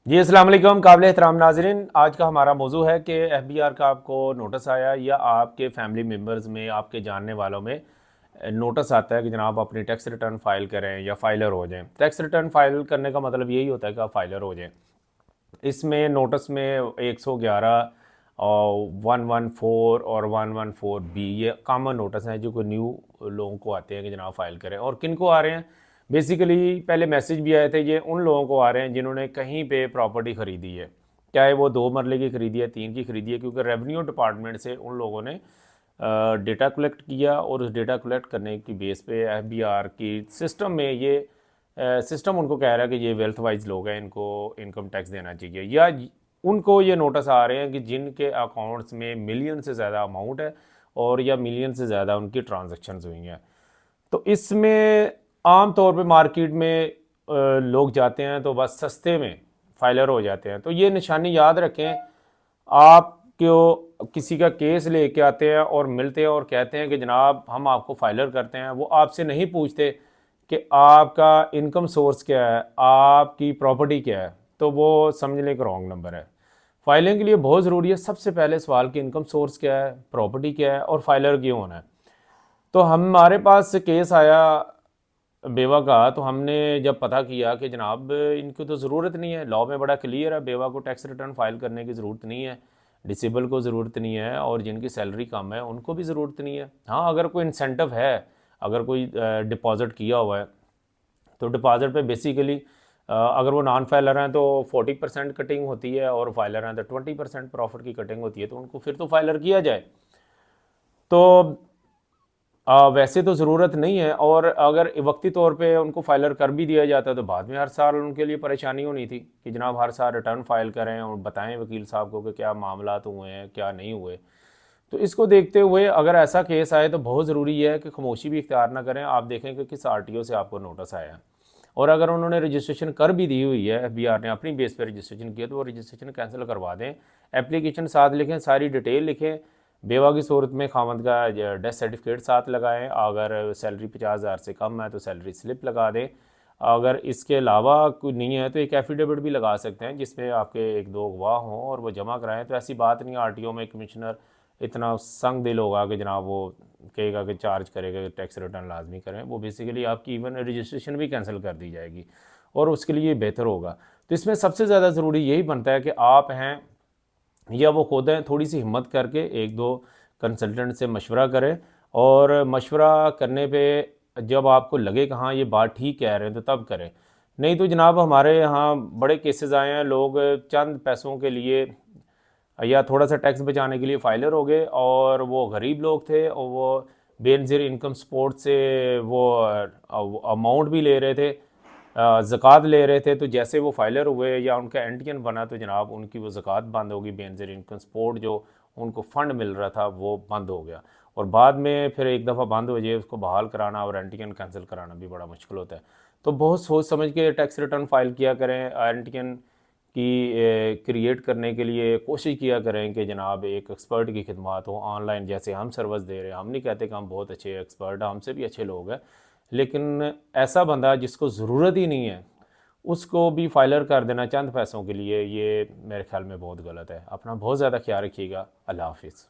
जी अस्सलाम वालेकुम काबिल एहतराम नाज़रीन। आज का हमारा मौजू है कि एफबीआर का आपको नोटिस आया या आपके फैमिली मेम्बर्स में, आपके जानने वालों में नोटिस आता है कि जनाब अपनी टैक्स रिटर्न फाइल करें या फाइलर हो जाएं। टैक्स रिटर्न फाइल करने का मतलब यही होता है कि आप फाइलर हो जाएं। इसमें नोटिस में 111 और 114 और 114 बी ये कॉमन नोटिस हैं जो कि न्यू लोगों को आते हैं कि जनाब फाइल करें। और किन को आ रहे हैं? बेसिकली पहले मैसेज भी आए थे, ये उन लोगों को आ रहे हैं जिन्होंने कहीं पे प्रॉपर्टी ख़रीदी है, चाहे वो 2 मरले की ख़रीदी है, 3 की ख़रीदी है, क्योंकि रेवेन्यू डिपार्टमेंट से उन लोगों ने डेटा कलेक्ट किया और उस डेटा कलेक्ट करने की बेस पे एफबीआर की सिस्टम में ये सिस्टम उनको कह रहा है कि ये वेल्थ वाइज लोग हैं, इनको इनकम टैक्स देना चाहिए। या उनको ये नोटिस आ रहे हैं कि जिनके अकाउंट्स में मिलियन से ज़्यादा अमाउंट है और या मिलियन से ज़्यादा उनकी ट्रांजैक्शंस हुई हैं। तो इसमें आम तौर पे मार्केट में लोग जाते हैं तो बस सस्ते में फाइलर हो जाते हैं। तो ये निशानी याद रखें, आप क्यों किसी का केस लेके आते हैं और मिलते हैं और कहते हैं कि जनाब हम आपको फाइलर करते हैं, वो आपसे नहीं पूछते कि आपका इनकम सोर्स क्या है, आपकी प्रॉपर्टी क्या है, तो वो समझ लें कि रॉन्ग नंबर है। फाइलिंग के लिए बहुत ज़रूरी है सबसे पहले सवाल कि इनकम सोर्स क्या है, प्रॉपर्टी क्या है और फाइलर क्यों होना है। तो हमारे पास केस आया बेवा का, तो हमने जब पता किया कि जनाब इनकी तो ज़रूरत नहीं है, लॉ में बड़ा क्लियर है, बेवा को टैक्स रिटर्न फाइल करने की ज़रूरत नहीं है, डिसेबल को ज़रूरत नहीं है और जिनकी सैलरी कम है उनको भी ज़रूरत नहीं है। हाँ, अगर कोई इंसेंटिव है, अगर कोई डिपॉज़िट किया हुआ है तो डिपॉज़िट पे बेसिकली अगर वो नॉन फाइलर हैं तो 40% कटिंग होती है और फाइलर हैं तो 20% प्रॉफिट की कटिंग होती है, तो उनको फिर तो फाइलर किया जाए। तो वैसे तो ज़रूरत नहीं है, और अगर वक्ती तौर पे उनको फाइलर कर भी दिया जाता है तो बाद में हर साल उनके लिए परेशानी होनी थी कि जनाब हर साल रिटर्न फाइल करें और बताएं वकील साहब को कि क्या मामलात हुए हैं क्या नहीं हुए। तो इसको देखते हुए अगर ऐसा केस आए तो बहुत ज़रूरी है कि खामोशी भी इख्तियार ना करें। आप देखें कि किस आरटीओ से आपको नोटिस आया है, और अगर उन्होंने रजिस्ट्रेशन कर भी दी हुई है, एफबीआर ने अपनी बेस पर रजिस्ट्रेशन किया, तो वो रजिस्ट्रेशन कैंसिल करवा दें। एप्लीकेशन साथ लिखें, सारी डिटेल लिखें। बेवा की सूरत में खामद का डेथ सर्टिफिकेट साथ लगाएं। अगर सैलरी 50,000 से कम है तो सैलरी स्लिप लगा दें। अगर इसके अलावा कोई नहीं है तो एक एफिडेविट भी लगा सकते हैं जिसमें आपके 1-2 गवाह हों और वो जमा कराएं। तो ऐसी बात नहीं आरटीओ में कमिश्नर इतना संग दिल होगा कि जनाब वो कहेगा कि चार्ज करेगा कि टैक्स रिटर्न लाजमी करें। वो बेसिकली आपकी इवन रजिस्ट्रेशन भी कैंसिल कर दी जाएगी और उसके लिए बेहतर होगा। तो इसमें सबसे ज़्यादा ज़रूरी यही बनता है कि आप हैं या वो खुद हैं, थोड़ी सी हिम्मत करके 1-2 कंसल्टेंट से मशवरा करें, और मशवरा करने पे जब आपको लगे कि हाँ ये बात ठीक कह रहे हैं तो तब करें। नहीं तो जनाब हमारे यहाँ बड़े केसेस आए हैं, लोग चंद पैसों के लिए या थोड़ा सा टैक्स बचाने के लिए फाइलर हो गए, और वो गरीब लोग थे और वो बेनज़ीर इनकम सपोर्ट से वो अमाउंट भी ले रहे थे, ज़कात ले रहे थे। तो जैसे वो फाइलर हुए या उनका एंटियन बना तो जनाब उनकी वो ज़कात बंद होगी, बेनज़ीर इनकम सपोर्ट जो उनको फ़ंड मिल रहा था वो बंद हो गया। और बाद में फिर एक दफ़ा बंद हो जाए उसको बहाल कराना और एंटियन कैंसिल कराना भी बड़ा मुश्किल होता है। तो बहुत सोच समझ के टैक्स रिटर्न फाइल किया करें। एंटियन की क्रिएट करने के लिए कोशिश किया करें कि जनाब एक एक्सपर्ट की खिदमत हो ऑनलाइन, जैसे हम सर्विस दे रहे हैं। हम नहीं कहते कि हम बहुत अच्छे एक्सपर्ट हैं, हमसे भी अच्छे लोग हैं, लेकिन ऐसा बंदा जिसको ज़रूरत ही नहीं है उसको भी फाइलर कर देना चंद पैसों के लिए, ये मेरे ख्याल में बहुत गलत है। अपना बहुत ज़्यादा ख्याल रखिएगा। अल्लाह हाफिज़।